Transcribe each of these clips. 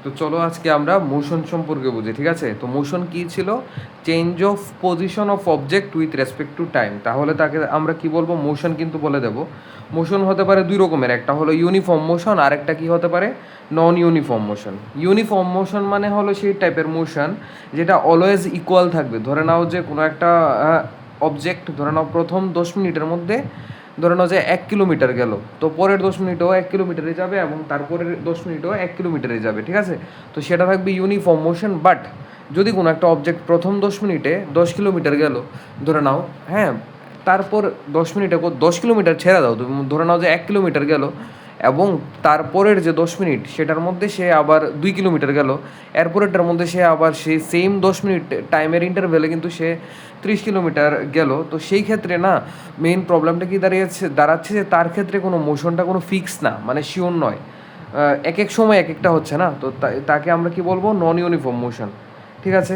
তো চলো আজকে আমরা মোশন সম্পর্কে বুঝি, ঠিক আছে? তো মোশন কী ছিল? Change of position of object with respect to time. তাহলে তাকে আমরা কি বলবো? মোশন কিন্তু বলে দেবো। মোশন হতে পারে দুই রকমের, একটা হলো ইউনিফর্ম মোশন আর একটা কী হতে পারে? নন ইউনিফর্ম মোশন। ইউনিফর্ম মোশন মানে হলো সেই টাইপের মোশন যেটা অলওয়েজ ইকুয়াল থাকবে। ধরে নাও যে কোনো একটা অবজেক্ট, ধরে নাও প্রথম 10 মিনিটের মধ্যে ধরে নাও যে 1 কিলোমিটার গেল, তো পরের 10 মিনিটও 1 কিলোমিটারে যাবে এবং তারপরের 10 মিনিটও 1 কিলোমিটারে যাবে, ঠিক আছে? তো সেটা থাকবে ইউনিফর্ম মোশন। বাট যদি কোনো একটা অবজেক্ট প্রথম 10 মিনিটে 10 কিলোমিটার গেল ধরে নাও, হ্যাঁ, তারপর 10 মিনিটে 10 কিলোমিটার ছেড়ে দাও, তুমি ধরে নাও যে 1 কিলোমিটার গেল এবং তারপরের যে 10 মিনিট সেটার মধ্যে সে আবার 2 কিলোমিটার গেল, এরপরেরটার মধ্যে সে আবার সেই সেম 10 মিনিট টাইমের ইন্টারভ্যালে কিন্তু সে 30 কিলোমিটার গেল। তো সেই ক্ষেত্রে না মেইন প্রবলেমটা কি দাঁড়াচ্ছে যে তার ক্ষেত্রে কোনো মোশনটা কোনো ফিক্স না, মানে শিওর নয়, এক এক সময় এক একটা হচ্ছে না। তো তাকে আমরা কি বলবো? নন ইউনিফর্ম মোশন, ঠিক আছে?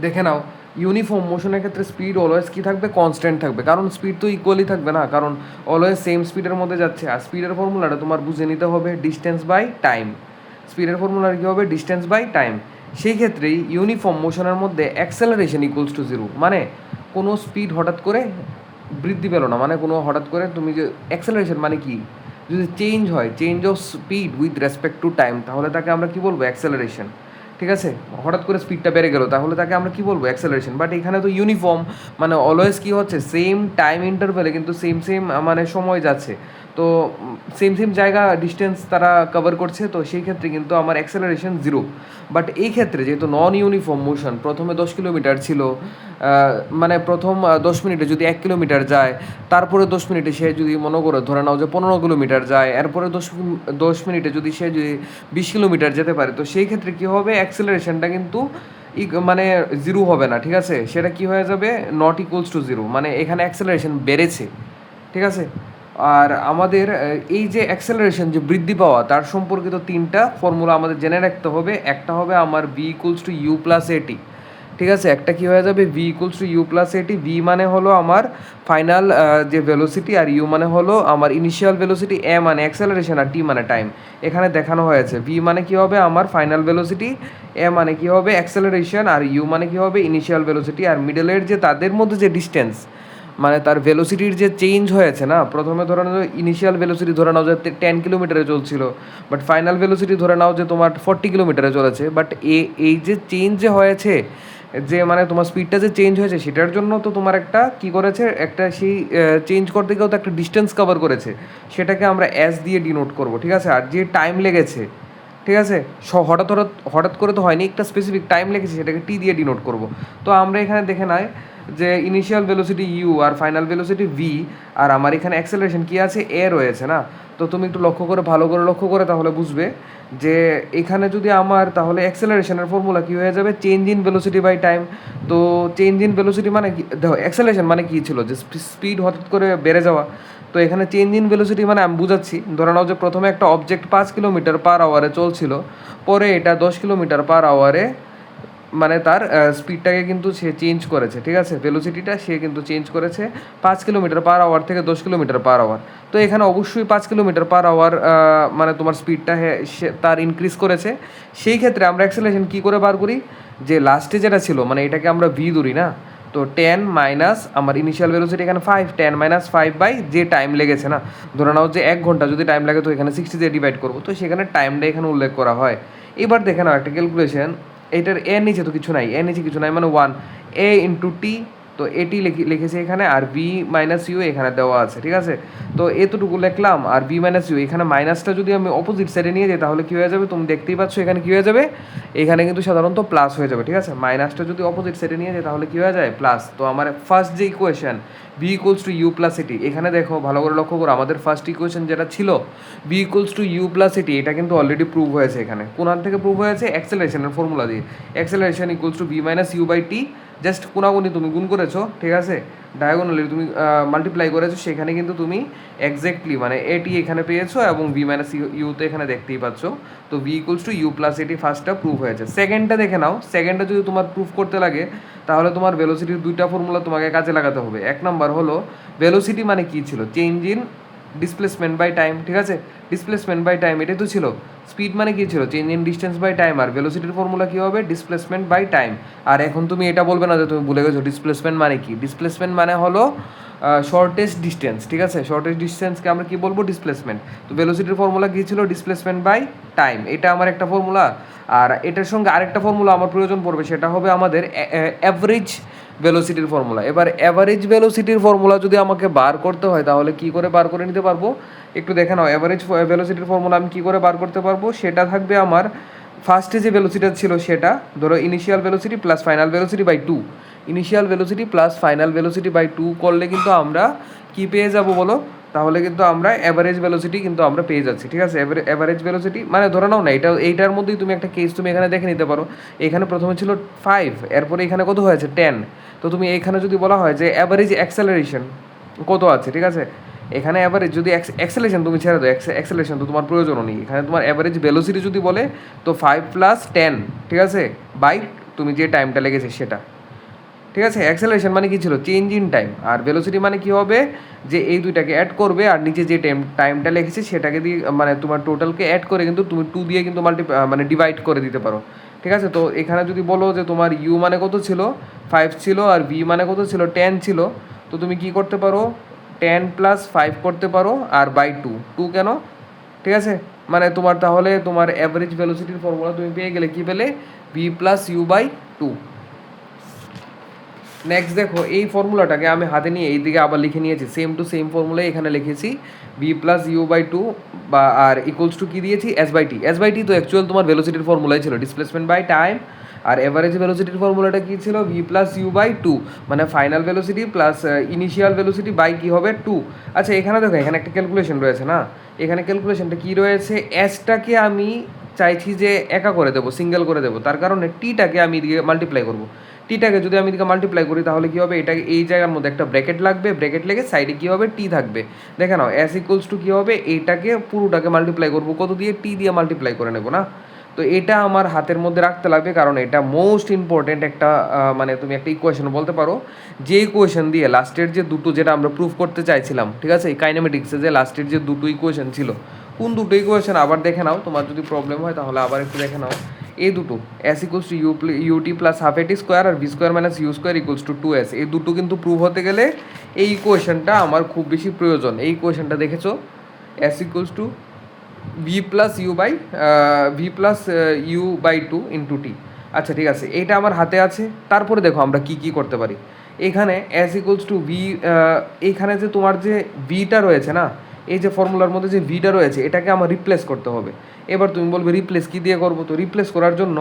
দেখে নাও, ইউনিফর্ম মোশনের ক্ষেত্রে স্পিড অলওয়েজ কী থাকবে? কনস্ট্যান্ট থাকবে, কারণ স্পিড তো ইকুয়ালি থাকবে না, কারণ অলওয়েজ সেম স্পিডের মধ্যে যাচ্ছে। আর স্পিডের ফর্মুলাটা তোমার বুঝে নিতে হবে ডিস্টেন্স বাই টাইম। স্পিডের ফর্মুলার কী হবে? Distance by time. সেই ক্ষেত্রেই ইউনিফর্ম মোশনের মধ্যে অ্যাক্সেলারেশন ইকুয়ালস টু জিরো, মানে কোনো স্পিড হঠাৎ করে বৃদ্ধি পেলো না, মানে কোনো হঠাৎ করে তুমি যে অ্যাক্সেলারেশন মানে কি? যদি চেঞ্জ হয়, change of speed with respect to time, তাহলে তাকে আমরা কী বলবো? অ্যাক্সেলারেশন, ঠিক আছে? হঠাৎ করে স্পিডটা বেড়ে গেলো তাহলে তাকে আমরা কী বলবো? অ্যাক্সেলারেশন। বাট এখানে তো ইউনিফর্ম, মানে অলওয়েজ কী হচ্ছে? সেম টাইম ইন্টারভ্যালে কিন্তু সেম সেম মানে সময় যাচ্ছে, তো সেম সেম জায়গা ডিস্টেন্স তারা কভার করছে, তো সেই ক্ষেত্রে কিন্তু আমার অ্যাক্সেলারেশন জিরো। বাট এই ক্ষেত্রে যেহেতু নন ইউনিফর্ম মোশন, প্রথমে 10 কিলোমিটার ছিল, মানে প্রথম 10 মিনিটে যদি 1 কিলোমিটার যায়, তারপরে 10 মিনিটে সে যদি মনে করো ধরে নাও যে 15 কিলোমিটার যায়, এরপরে 10 মিনিটে যদি সে যদি 20 কিলোমিটার যেতে পারে, তো সেই ক্ষেত্রে কী হবে? অ্যাক্সেলারেশনটা কিন্তু মানে জিরো হবে না, ঠিক আছে? সেটা কি হয়ে যাবে? নট ইকুয়ালস টু জিরো, মানে এখানে অ্যাক্সেলারেশন বেড়েছে, ঠিক আছে? আর আমাদের এই যে অ্যাক্সেলারেশন যে বৃদ্ধি পাওয়া, তার সম্পর্কিত 3টা ফর্মুলা আমাদের জেনে রাখতে হবে। একটা হবে আমার v equals to u plus a t, ঠিক আছে? একটা কী হয়ে যাবে? V equals to u plus a t. V মানে হলো আমার ফাইনাল যে ভেলোসিটি, আর ইউ মানে হলো আমার ইনিশিয়াল ভেলোসিটি, এ মানে অ্যাক্সেলারেশন, আর টি মানে টাইম। এখানে দেখানো হয়েছে ভি মানে কী হবে? আমার ফাইনাল ভেলোসিটি, এ মানে কী হবে? অ্যাক্সেলারেশন, আর ইউ মানে কী হবে? Initial velocity. আর মিডলের যে তাদের মধ্যে যে ডিস্টেন্স, মানে তার ভেলোসিটির যে চেঞ্জ হয়েছে না, প্রথমে ধরে নাও ইনিশিয়াল ভেলোসিটি ধরে নাও যে 10 কিলোমিটারে চলছিল, বাট ফাইনাল ভেলোসিটি ধরে নাও যে তোমার 40 কিলোমিটারে চলেছে। বাট এই যে চেঞ্জ যে হয়েছে, যে মানে তোমার স্পিডটা যে চেঞ্জ হয়েছে, সেটার জন্য তো তোমার একটা কী করেছে? একটা সেই চেঞ্জ করতে গিয়েও তো একটা ডিস্টেন্স কভার করেছে, সেটাকে আমরা এস দিয়ে ডিনোট করবো, ঠিক আছে? আর যে টাইম লেগেছে, ঠিক আছে, হঠাৎ হঠাৎ হঠাৎ করে তো হয়নি, একটা স্পেসিফিক টাইম লেগেছে, সেটাকে টি দিয়ে ডিনোট করবো। তো আমরা এখানে দেখে নাই যে ইনিশিয়াল ভেলোসিটি ইউ আর ফাইনাল ভেলোসিটি ভি, আর আমার এখানে অ্যাক্সেলারেশন কী আছে? এ রয়েছে না? তো তুমি একটু লক্ষ্য করে, ভালো করে লক্ষ্য করে তাহলে বুঝবে যে এখানে যদি আমার তাহলে অ্যাক্সেলারেশনের ফর্মুলা কী হয়ে যাবে? Change in velocity by time. তো চেঞ্জ ইন ভেলোসিটি মানে কি? দেখো, অ্যাক্সেলারেশন মানে কী ছিল? যে স্পিড হঠাৎ করে বেড়ে যাওয়া। তো এখানে চেঞ্জ ইন ভেলোসিটি মানে আমি বুঝাচ্ছি, ধরে নাও যে প্রথমে একটা অবজেক্ট 5 কিলোমিটার/আওয়ারে চলছিল, পরে এটা 10 কিলোমিটার/আওয়ারে, মানে তার স্পিডটাকে কিন্তু সে চেঞ্জ করেছে, ঠিক আছে? ভেলোসিটিটা সে কিন্তু চেঞ্জ করেছে 5 কিলোমিটার/আওয়ার থেকে 10 কিলোমিটার/আওয়ার। তো এখানে অবশ্যই 5 কিলোমিটার/আওয়ার মানে তোমার স্পিডটা সে তার ইনক্রিজ করেছে। সেই ক্ষেত্রে আমরা অ্যাক্সেলারেশন কী করে বার করি? যে লাস্টে যেটা ছিল, মানে এটাকে আমরা ভি ধরি না, তো 10 মাইনাস আমার ইনিশিয়াল ভেলোসিটি এখানে 5, 10 মাইনাস 5 বাই যে টাইম লেগেছে না, ধরে নাও যে 1 ঘন্টা যদি টাইম লাগে, তো এখানে 60 দিয়ে ডিভাইড করবো, তো সেখানে টাইমটা এখানে উল্লেখ করা হয়। এবার দেখে নাও একটা ক্যালকুলেশন, এটার এর নিচে তো কিছু নাই, এর নিচে কিছু নাই, মানে 1 এ ইন্টু টি, তো এটি লিখেছি এখানে, আর বি মাইনাস ইউ এখানে দেওয়া আছে, ঠিক আছে? তো এতটুকু লিখলাম, আর বি মাইনাস ইউ, এখানে মাইনাসটা যদি আমি অপোজিট সাইডে নিয়ে যাই, তাহলে কী হয়ে যাবে? তুমি দেখতেই পাচ্ছ এখানে কী হয়ে যাবে? এখানে কিন্তু সাধারণত প্লাস হয়ে যাবে, ঠিক আছে? মাইনাসটা যদি অপোজিট সাইডে নিয়ে যাই, তাহলে কী হয়ে যায়? প্লাস। তো আমার ফার্স্ট যে equation v equals to u plus a t, এখানে দেখো ভালো করে লক্ষ্য করো, আমাদের ফার্স্ট ইকুয়েশন যেটা ছিল v equals to u plus a t, এটা কিন্তু অলরেডি প্রুভ হয়েছে। এখানে কোন থেকে প্রুভ হয়েছে? অ্যাক্সেলারেশনের ফর্মুলা দিয়ে। Acceleration equals to v minus u by t, just কোনাগুনি তুমি গুণ করেছো, ঠিক আছে? ডায়াগোনালি তুমি মাল্টিপ্লাই করেছো, সেখানে কিন্তু তুমি এক্স্যাক্টলি মানে এটি এখানে পেয়েছো, এবং বি মাইনাস ইউ তো এখানে দেখতেই পাচ্ছ। তো v equals to u plus a t ফার্স্টটা প্রুভ হয়েছে। সেকেন্ডটা দেখে নাও, সেকেন্ডটা যদি তোমার প্রুভ করতে লাগে, তাহলে তোমার ভেলোসিটির 2টা ফর্মুলা তোমাকে কাজে লাগাতে হবে। এক নাম্বার হলো ভেলোসিটি মানে কী ছিল? Change in displacement by time, ঠিক আছে? ডিসপ্লেসমেন্ট বাই টাইম, এটাই তো ছিল। স্পিড মানে কি ছিল? Change in distance by time, আর ভেলোসিটির ফর্মুলা কী হবে? Displacement by time. আর এখন তুমি এটা বলবে না যে তুমি ভুলে গেছো ডিসপ্লেসমেন্ট মানে কি। ডিসপ্লেসমেন্ট মানে হলো শর্টেস্ট ডিস্টেন্স, ঠিক আছে? শর্টেস্ট ডিস্টেন্সকে আমরা কী বলবো? ডিসপ্লেসমেন্ট। তো ভেলোসিটির ফর্মুলা কী ছিল? ডিসপ্লেসমেন্ট বাই টাইম, এটা আমার একটা ফর্মুলা। আর এটার সঙ্গে আরেকটা ফর্মুলা আমার প্রয়োজন পড়বে, সেটা হবে আমাদের অ্যাভারেজ ভেলোসিটির ফর্মুলা। এবার অ্যাভারেজ ভেলোসিটির ফর্মুলা যদি আমাকে বার করতে হয় তাহলে কী করে বার করে নিতে পারবো? একটু দেখে নাও, অ্যাভারেজ ভেলোসিটির ফর্মুলা আমি কী করে বার করতে পারবো? সেটা থাকবে আমার ফার্স্টে যে ভেলোসিটি ছিল সেটা, ধরো initial velocity plus final velocity by 2, initial velocity plus final velocity by 2 করলে কিন্তু আমরা কী পেয়ে যাব বলো? তাহলে কিন্তু আমরা অ্যাভারেজ ভেলোসিটি কিন্তু আমরা পেয়ে যাচ্ছি, ঠিক আছে? অ্যাভারেজ ভেলোসিটি মানে ধরে নাও না, এইটার মধ্যেই তুমি একটা কেস তুমি এখানে দেখে নিতে পারো। এখানে প্রথমে ছিল 5, এরপরে এখানে কত হয়েছে? 10। তো তুমি এখানে যদি বলা হয় যে অ্যাভারেজ অ্যাক্সেলারেশন কত আছে, ঠিক আছে? এখানে অ্যাভারেজ যদি অ্যাক্সেলেশন তুমি ছেড়ে দাও, অ্যাক্সেলেশন তো তোমার প্রয়োজনও নেই। এখানে তোমার অ্যাভারেজ ভেলোসিটি যদি বলে তো 5 + 10, ঠিক আছে, বাই তুমি যে টাইমটা লেগেছে সেটা, ঠিক আছে? অ্যাক্সেলারেশন মানে কি ছিল? Change in time. আর ভেলোসিটি মানে কি হবে? যে এই দুইটাকে অ্যাড করবে আর নিচে যে টাইমটা লেগেছে সেটাকে দিয়ে মানে তোমার টোটালকে অ্যাড করে কিন্তু তুমি 2 দিয়ে কিন্তু মানে ডিভাইড করে দিতে পারো, ঠিক আছে? তো এখানে যদি বলো যে তোমার ইউ মানে কত ছিল? 5 ছিল, আর ভি মানে কত ছিল? 10 ছিল। তো তুমি কি করতে পারো? 10 + 5 করতে পারো, আর বাই 2 কেন? ঠিক আছে, মানে তোমার তাহলে তোমার অ্যাভারেজ ভেলোসিটির ফর্মুলা তুমি পেয়ে গেলে, কি পেলে? V plus u by 2। Next দেখো, এই ফর্মুলাটাকে আমি হাতে নিয়ে এই দিকে আবার লিখে নিয়েছি, সেম টু সেম ফর্মুলাই এখানে লিখেছি, ভি প্লাস ইউ বাই 2 বা আর ইকুয়ালস টু কী দিয়েছি? এস/টি। এস/টি তো অ্যাকচুয়াল তোমার ভেলোসিটির ফর্মুলাই ছিল, ডিসপ্লেসমেন্ট বাই টাইম। আর এভারেজ ভেলোসিটির ফর্মুলাটা কী ছিল? ভি প্লাস ইউ বাই 2, মানে final velocity plus initial velocity by কী হবে? 2। আচ্ছা এখানে দেখো, এখানে একটা ক্যালকুলেশন রয়েছে না? এখানে ক্যালকুলেশনটা কী রয়েছে? এসটাকে আমি চাইছি যে একা করে দেবো, সিঙ্গেল করে দেবো, তার কারণে টিটাকে আমি এদিকে মাল্টিপ্লাই করবো। টিটাকে যদি আমি এদিকে মাল্টিপ্লাই করি তাহলে কী হবে? এটাকে এই জায়গার মধ্যে একটা ব্র্যাকেট লাগবে, ব্র্যাকেট লেগে সাইডে কী হবে? টি থাকবে। দেখে নাও, এস ইকুয়ালস টু কী হবে? এইটাকে পুরোটাকে মাল্টিপ্লাই করবো কত দিয়ে? টি দিয়ে মাল্টিপ্লাই করে নেবো না? তো এটা আমার হাতের মধ্যে রাখতে লাগবে, কারণ এটা মোস্ট ইম্পর্টেন্ট একটা মানে তুমি একটা ইকুয়েশন বলতে পারো, যে ইকুয়েশন দিয়ে লাস্টের যে দুটো, যেটা আমরা প্রুফ করতে চাইছিলাম, ঠিক আছে, এই কাইনেমেটিক্সে যে লাস্টের যে দুটো ইকুয়েশন ছিল, কোন দুটো ইকুয়েশন আবার দেখে নাও, তোমার যদি প্রবলেম হয় তাহলে আবার একটু দেখে নাও। এই দুটো, s equals to u t plus half a t square আর v square minus you square equals to 2s, এই দুটো কিন্তু প্রুভ হতে গেলে এই ইকুয়েশনটা আমার খুব বেশি প্রয়োজন। এই ইকুয়েশনটা দেখেছো? S equals to v plus u by 2 into t. আচ্ছা ঠিক আছে, এইটা আমার হাতে আছে। তারপরে দেখো আমরা কি কি করতে পারি। এখানে এস ইকুয়ালস টু ভি, এইখানে যে তোমার যে ভিটা রয়েছে না, এই যে ফর্মুলার মধ্যে যে ভিটা রয়েছে, এটাকে আমার রিপ্লেস করতে হবে। এবার তুমি বলবে রিপ্লেস কী দিয়ে করবো? তো রিপ্লেস করার জন্য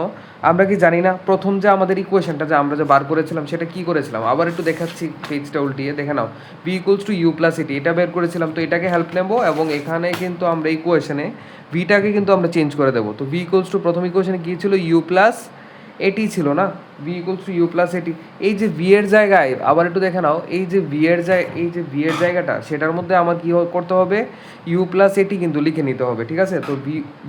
আমরা কি জানি না, প্রথম যে আমাদের ইকুয়েশনটা যে আমরা যে বার করেছিলাম সেটা কী করেছিলাম? আবার একটু দেখাচ্ছি, পেজটা উল্টিয়ে দেখে নাও। V equals to u plus a t, এটা বের করেছিলাম, তো এটাকে হেল্প নেব এবং এখানে কিন্তু আমরা ইকুয়েশনে ভিটাকে কিন্তু আমরা চেঞ্জ করে দেবো। তো ভি ইকুয়ালস টু প্রথম ইকুয়েশনে কী ছিল? ইউ প্লাস এটি ছিল না? V equals to u plus a t. এই যে ভি এর জায়গায় আবার একটু দেখে নাও, এই যে ভি এর জায়গাটা, সেটার মধ্যে আমার কী করতে হবে? ইউ প্লাস এটি কিন্তু লিখে নিতে হবে, ঠিক আছে? তো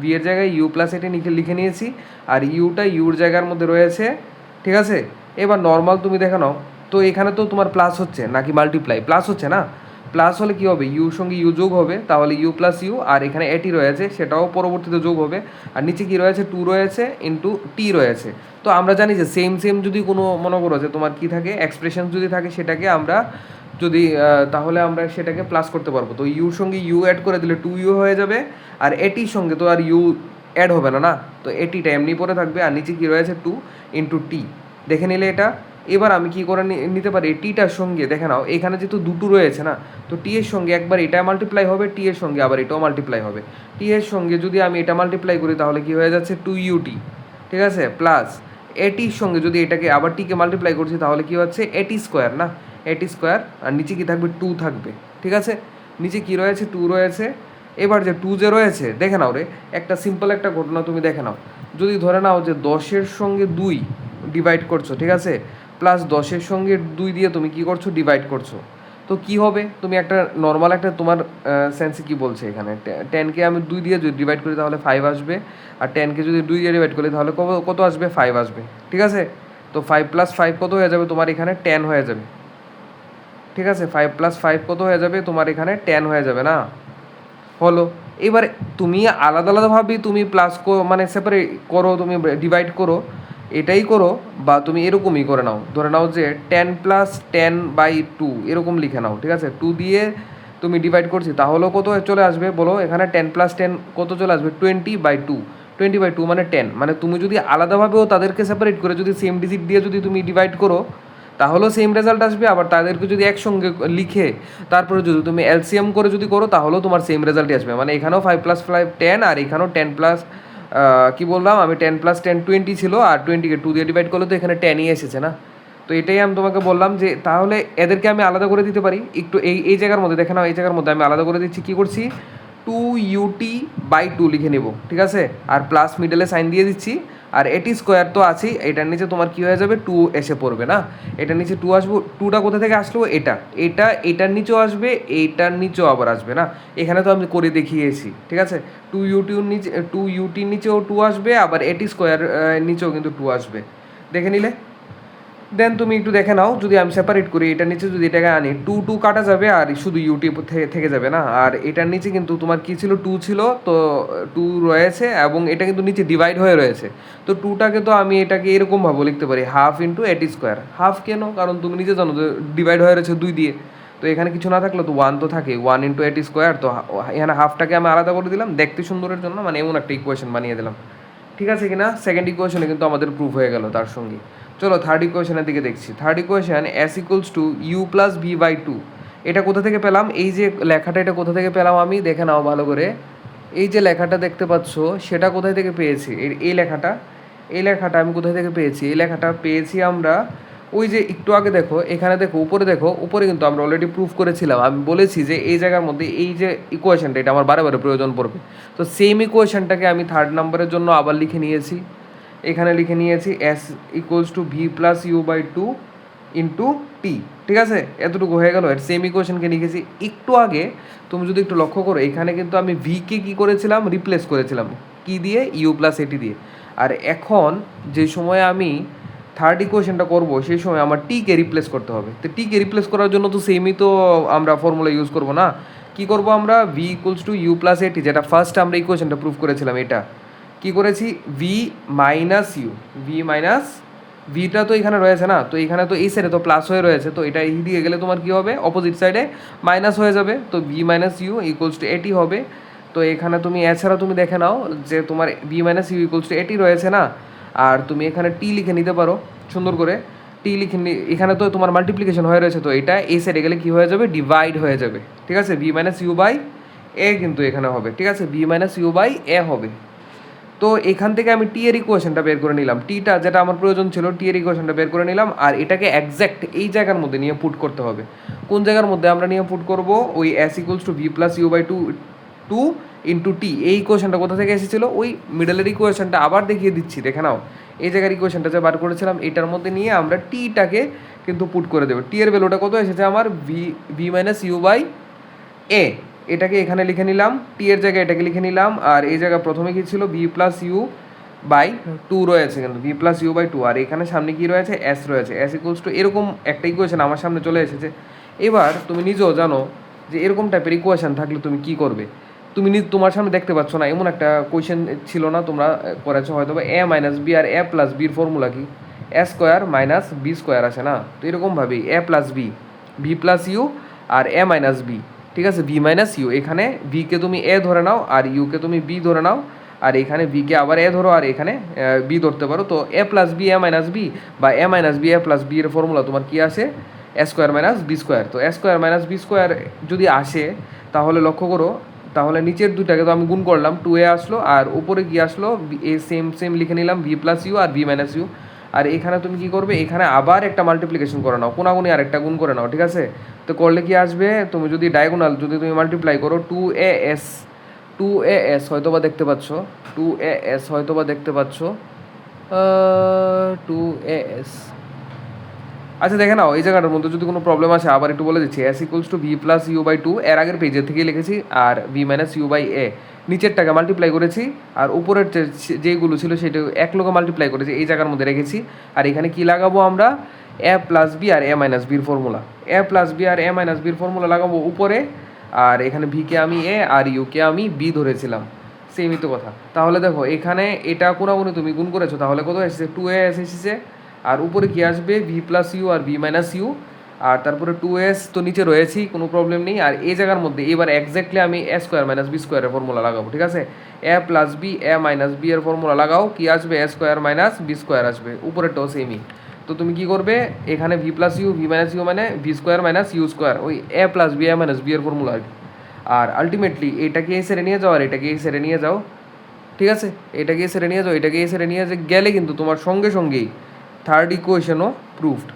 ভি এর জায়গায় ইউ প্লাস এটি লিখে নিয়েছি, আর ইউটা ইউর জায়গার মধ্যে রয়েছে, ঠিক আছে? এবার নর্মাল তুমি দেখে নাও, তো এখানে তো তোমার প্লাস হচ্ছে নাকি মাল্টিপ্লাই? প্লাস হচ্ছে না? প্লাস হলে কী হবে? ইউর সঙ্গে ইউ যোগ হবে, তাহলে ইউ প্লাস ইউ, আর এখানে এটি রয়েছে সেটাও পরবর্তীতে যোগ হবে, আর নিচে কী রয়েছে? 2 রয়েছে ইন্টু টি রয়েছে। তো আমরা জানি যে সেম যদি কোনো মনে করো যে তোমার কী থাকে, এক্সপ্রেশন যদি থাকে, সেটাকে আমরা যদি তাহলে আমরা সেটাকে প্লাস করতে পারবো। তো ইউর সঙ্গে ইউ অ্যাড করে দিলে 2u হয়ে যাবে, আর এটির সঙ্গে তো আর ইউ অ্যাড হবে না, না? তো এটিটা এমনি পরে থাকবে, আর নিচে কী রয়েছে? 2 ইন্টু টি। দেখে নিলে এটা। এবার আমি কী করে নিতে পারি? টিটার সঙ্গে দেখে নাও, এখানে যেহেতু দুটো রয়েছে না, তো টি এর সঙ্গে একবার এটা মাল্টিপ্লাই হবে, টি এর সঙ্গে আবার এটাও মাল্টিপ্লাই হবে। টি এর সঙ্গে যদি আমি এটা মাল্টিপ্লাই করি তাহলে কী হয়ে যাচ্ছে? 2ut, ঠিক আছে, প্লাস এটির সঙ্গে যদি এটাকে আবার টিকে মাল্টিপ্লাই করছি তাহলে কী হচ্ছে? এটি স্কোয়ার, না? এটি স্কোয়ার, আর নিচে কী থাকবে? 2 থাকবে, ঠিক আছে? নিচে কী রয়েছে? 2 রয়েছে। এবার যে 2 যে রয়েছে, দেখে নাও রে, একটা সিম্পল একটা ঘটনা তুমি দেখে নাও। যদি ধরে নাও যে 10-এর সঙ্গে 2 ডিভাইড করছো, ঠিক আছে, প্লাস 10-এর সঙ্গে 2 দিয়ে তুমি কী করছো? ডিভাইড করছো, তো কী হবে? তুমি একটা নর্মাল একটা তোমার সেন্সে কী বলছে এখানে, 10কে আমি 2 দিয়ে যদি ডিভাইড করি তাহলে 5 আসবে, আর 10কে যদি 2 দিয়ে ডিভাইড করি তাহলে কত আসবে? 5 আসবে, ঠিক আছে? তো 5 + 5 কত হয়ে যাবে? তোমার এখানে 10 হয়ে যাবে, ঠিক আছে? 5 + 5 কত হয়ে যাবে? তোমার এখানে 10 হয়ে যাবে, না? হলো। এবার তুমি আলাদা আলাদাভাবে তুমি প্লাস মানে সেপারেট করো, তুমি ডিভাইড করো, এটাই করো, বা তুমি এরকমই করে নাও, ধরে নাও যে 10+10/2 এরকম লিখে নাও, ঠিক আছে? 2 দিয়ে তুমি ডিভাইড করছি, তাহলেও কত চলে আসবে বলো? এখানে 10+10 কত চলে আসবে? 20/2। 20/2 মানে 10। মানে তুমি যদি আলাদাভাবেও তাদেরকে সেপারেট করে যদি সেম ডিজিট দিয়ে যদি তুমি ডিভাইড করো, তাহলেও সেম রেজাল্ট আসবে। আবার তাদেরকে যদি একসঙ্গে লিখে তারপরে যদি তুমি এলসিএম করে যদি করো, তাহলেও তোমার সেম রেজাল্টই আসবে। মানে এখানেও 5+5 10, আর এখানেও 10+, কী বললাম আমি, 10+10 20 ছিল, আর 20কে 2 দিয়ে ডিভাইড করলে তো এখানে 10ই এসেছে না? তো এটাই আমি তোমাকে বললাম যে তাহলে এদেরকে আমি আলাদা করে দিতে পারি। একটু এই জায়গার মধ্যে দেখে নাও, এই জায়গার মধ্যে আমি আলাদা করে দিচ্ছি। কী করছি? 2ut/2 লিখে নেব, ঠিক আছে? আর প্লাস মিডলে সাইন দিয়ে দিচ্ছি। আর এটি স্কোয়ার তো আছেই, এটার নিচে তোমার কী হয়ে যাবে? 2 এসে পড়বে না? এটার নিচে 2 আসবো। 2টা কোথা থেকে আসলো? এটার নিচেও আসবে, এইটার নিচেও আবার আসবে না? এখানে তো আমি করে দেখিয়েছি, ঠিক আছে? 2utর নিচেও 2 আসবে, আবার এটি স্কোয়ার নিচেও কিন্তু 2 আসবে। দেখে নিলে? দেন তুমি একটু দেখে নাও, যদি আমি সেপারেট করি, এটার নিচে যদি এটাকে আনি, 2 কাটা যাবে আর শুধু ইউটিউব থেকে যাবে না? আর এটার নিচে কিন্তু তোমার কী ছিল? 2 ছিল, তো 2 রয়েছে, এবং এটা কিন্তু নিচে ডিভাইড হয়ে রয়েছে। তো 2টাকে তো আমি এটাকে এরকমভাবে লিখতে পারি, ½ × হাফ কেন? কারণ তুমি নিজে জানো যে ডিভাইড হয়ে রয়েছে 2 দিয়ে। তো এখানে কিছু না থাকলে তো 1 তো থাকে, 1 × তো এখানে হাফটাকে আমি আলাদা করে দিলাম দেখতে সুন্দরের জন্য, মানে এমন একটা ইকুয়েশন বানিয়ে দিলাম। ঠিক আছে কিনা? সেকেন্ড ইকুয়েশনে কিন্তু আমাদের প্রুফ হয়ে গেল তার সঙ্গে। চলো থার্ড ইকুয়েশনের দিকে দেখছি। Third equation s=u+v/2। এটা কোথা থেকে পেলাম? এই যে লেখাটা, এটা কোথা থেকে পেলাম আমি দেখে নাও ভালো করে। এই যে লেখাটা দেখতে পাচ্ছ, সেটা কোথায় থেকে পেয়েছি? এই লেখাটা আমি কোথায় থেকে পেয়েছি? এই লেখাটা পেয়েছি আমরা ওই যে একটু আগে দেখো, এখানে দেখো, উপরে দেখো, উপরে কিন্তু আমরা অলরেডি প্রুফ করেছিলাম। আমি বলেছি যে এই জায়গার মধ্যে এই যে ইকুয়েশনটা, এটা আমার বারে বারে প্রয়োজন পড়বে। তো সেম ইকুয়েশনটাকে আমি থার্ড নাম্বারের জন্য আবার লিখে নিয়েছি। এখানে লিখে নিয়েছি s=v+u/2 ইন্টু টি। ঠিক আছে? এতটুকু হয়ে গেল। এর সেম ইকুয়েশনকে লিখেছি একটু আগে। তুমি যদি একটু লক্ষ্য করো, এখানে কিন্তু আমি ভিকে কী করেছিলাম? রিপ্লেস করেছিলাম কি দিয়ে? u+এটি দিয়ে। আর এখন যে সময় আমি থার্ড ইকুয়েশনটা করবো, সেই সময় আমার টিকে রিপ্লেস করতে হবে। তো টিকে রিপ্লেস করার জন্য তো সেমই তো আমরা ফর্মুলা ইউজ করবো না? কী করবো আমরা? v=u+এটি, যেটা ফার্স্ট আমরা ইকুয়েশনটা প্রুফ করেছিলাম, এটা কি করেছি? ভিটা তো এখানে রয়েছে না? তো এখানে তো এই সাইডে তো প্লাস হয়ে রয়েছে, তো এটা এই দিকে গেলে তোমার কি হবে? অপোজিট সাইডে মাইনাস হয়ে যাবে। তো v-u=এটি হবে। তো এখানে তুমি এছাড়া তুমি দেখে নাও যে তোমার v-u=এটি রয়েছে না? আর তুমি এখানে টি লিখে নিতে পারো সুন্দর করে। টি লিখে এখানে তো তোমার মাল্টিপ্লিকেশন হয়ে রয়েছে, তো এটা এই সাইডে গেলে কি হয়ে যাবে? ডিভাইড হয়ে যাবে। ঠিক আছে? v-u/a কিন্তু এখানে হবে। ঠিক আছে? v-u/a হবে। তো এখান থেকে আমি টি এর ইকুয়েশনটা বের করে নিলাম। টিটা যেটা আমার প্রয়োজন ছিল, টি এর ইকুয়েশনটা বের করে নিলাম। আর এটাকে এক্স্যাক্ট এই জায়গার মধ্যে নিয়ে পুট করতে হবে। কোন জায়গার মধ্যে আমরা নিয়ে পুট করব? ওই s=v+u/2 ইন্টু টি। এই ইকুয়েশনটা কোথা থেকে এসেছিলো? ওই মিডলের ইকুয়েশনটা আবার দেখিয়ে দিচ্ছি, দেখে নাও। এই জায়গার ইকুয়েশনটা যে বার করেছিলাম, এটার মধ্যে নিয়ে আমরা টিটাকে কিন্তু পুট করে দেবো। টি এর ভ্যালুটা কত এসেছে আমার? v-u/a। এটাকে এখানে লিখে নিলাম, টি এর জায়গায় এটাকে লিখে নিলাম। আর এই জায়গায় প্রথমে কি ছিল? v+u/2 রয়েছে, কিন্তু v+u/2। আর এখানে সামনে কি রয়েছে? s রয়েছে। s= এরকম একটা ইকুয়েশন আমার সামনে চলে এসেছে। এবার তুমি নিজেও জানো যে এরকম টাইপের ইকুয়েশন থাকলে তুমি কি করবে। তুমি তোমার সামনে দেখতে পাচ্ছ না, এমন একটা কোয়েশ্চেন ছিল না? তোমরা করেছো হয়তো বা a-b, আর a+bর ফর্মুলা কি? a² - b² আসে না? তো এরকমভাবেই a+b, v+u আর a-b। ঠিক আছে? v-u, এখানে ভিকে তুমি এ ধরে নাও, আর ইউকে তুমি বি ধরে নাও, আর এখানে ভিকে আবার এ ধরো, আর এখানে বি ধরতে পারো। তো a+b a-b, বা a-b a+b এর ফর্মুলা তোমার কি আসে? a² - b²। তো a² - b² যদি আসে, তাহলে লক্ষ্য করো, তাহলে নিচের দুইটাকে তো আমি গুণ করলাম, 2a আসলো, আর উপরে কি আসলো? এ সেম লিখে নিলাম, v+u আর v-u। আর এখানে তুমি কি করবে? এখানে আবার একটা মাল্টিপ্লিকেশন করে নাও, কোনাগুনি আর একটা গুণ করে নাও। ঠিক আছে? তো করলে কি আসবে? তুমি যদি ডায়াগোনাল যদি তুমি মাল্টিপ্লাই করো, 2as হয়তো বা দেখতে পাচ্ছ, 2as হয়তো বা দেখতে পাচ্ছ, 2as। আচ্ছা দেখে নাও, এই জায়গাটার মধ্যে যদি কোনো প্রবলেম আসে আবার একটু বলে দিচ্ছি। s=v+u/2 এর আগের পেজের থেকে লিখেছি, আর v-u/a নিচেরটাকে মাল্টিপ্লাই করেছি, আর উপরের যেগুলো ছিল সেটা এক লোকে মাল্টিপ্লাই করেছি, এই জায়গার মধ্যে রেখেছি। আর এখানে কি লাগাবো আমরা? a+b আর a-bর ফর্মুলা। a+b আর a-bর ফর্মুলা লাগাবো উপরে, আর এখানে ভিকে আমি এ আর ইউকে আমি বি ধরেছিলাম, সেমই তো কথা। তাহলে দেখো এখানে এটা কোনাগুনি তুমি গুণ করেছো, তাহলে কত এসেছে 2a এসেছে, আর উপরে কি আসবে ভি প্লাস ইউ আর ভি মাইনাস ইউ, আর তারপরে 2s তো নিচে রয়েছেই, কোনো প্রবলেম নেই। আর এই জায়গার মধ্যে এবার এক্স্যাক্টলি আমি এ স্কোয়ার মাইনাস বি স্কোয়ারের ফর্মুলা লাগাবো, ঠিক আছে? A plus B A minus B এর ফর্মুলা লাগাও, কি আসবে A square minus B square আসবে, উপরেরটাও সেমই। তো তুমি কি করবে, এখানে V plus U V minus U মানে V square minus you square, ওই A plus B A minus B এর ফর্মুলা আর কি। আর আলটিমেটলি এটাকে এই সেরে নিয়ে যাও আর এটাকে এই সেরে নিয়ে যাও, ঠিক আছে? এটাকে এই সেরে নিয়ে যাও, এটাকে এই সেরে নিয়ে গেলে কিন্তু তোমার সঙ্গে সঙ্গেই থার্ড ইকুয়েশনও প্রুভড,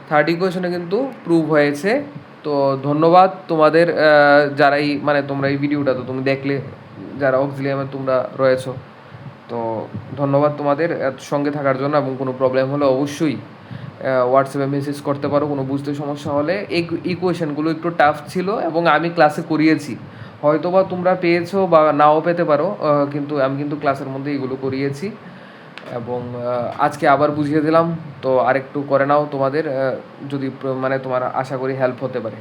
থার্ড ইকুয়েশনে কিন্তু প্রুভ হয়েছে। তো ধন্যবাদ তোমাদের, যারাই মানে তোমরা এই ভিডিওটা তো তুমি দেখলে, যারা অক্সিলিয়ামে তোমরা রয়েছো, তো ধন্যবাদ তোমাদের সঙ্গে থাকার জন্য। এবং কোনো প্রবলেম হলে অবশ্যই হোয়াটসঅ্যাপে মেসেজ করতে পারো কোনো বুঝতে সমস্যা হলে। এই ইকুয়েশনগুলো একটু টাফ ছিল এবং আমি ক্লাসে করিয়েছি, হয়তো বা তোমরা পেয়েছো বা নাও পেতে পারো, কিন্তু আমি কিন্তু ক্লাসের মধ্যে এগুলো করিয়েছি এবং আজকে আবার বুঝিয়ে দিলাম। তো আরেকটু করে নাও তোমাদের, যদি মানে তোমার আশা করি হেল্প হতে পারে।